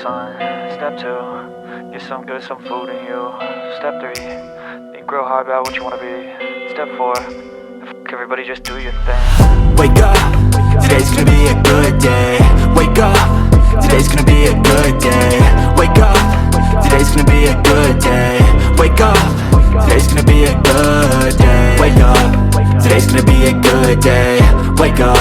sun. Step 2, get some good, some food in you. Step 3, think real hard about what you wanna be. Step 4, fuck everybody, just do your thing. Wake up, today's gonna be a good day. Wake up, today's gonna be a good day. Wake up, today's gonna be a good day. Wake up, today's gonna be a good day. Wake up, today's gonna be a good day. Wake up,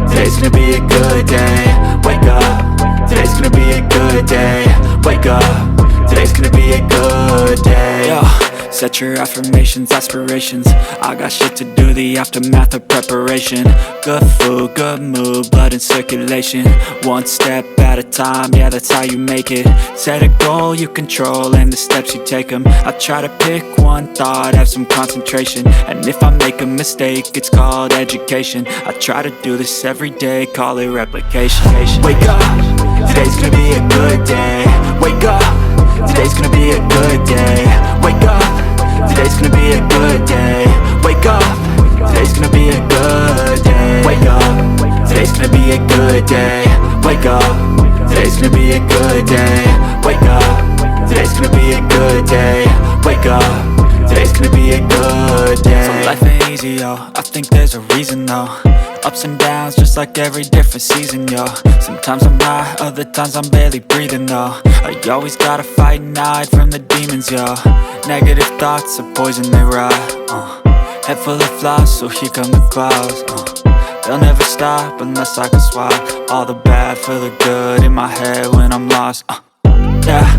today's gonna be a good day. Wake up, today's gonna be a good day. Wake up, today's gonna be a good day. Yo, set your affirmations, aspirations. I got shit to do, the aftermath of preparation. Good food, good mood, blood in circulation. One step at a time, yeah, that's how you make it. Set a goal you control and the steps you take them. I try to pick one thought, have some concentration. And if I make a mistake, it's called education. I try to do this every day, call it replication. Wake up, today's gonna be a good day. Wake up, today's gonna be a good day. Wake up, today's gonna be a good day. Wake up, today's gonna be a good day. Wake up, today's gonna be a good day. Wake up, today's gonna be a good day. Wake up, today's gonna be a good day. Wake up, today's gonna be a good day. So life ain't easy, yo, I think there's a reason though. Ups and downs, just like every different season, yo. Sometimes I'm high, other times I'm barely breathing, though. I always gotta fight and hide from the demons, yo. Negative thoughts are poison, they rot. Head full of flies, so here come the clouds. They'll never stop unless I can swap all the bad for the good in my head when I'm lost. Yeah,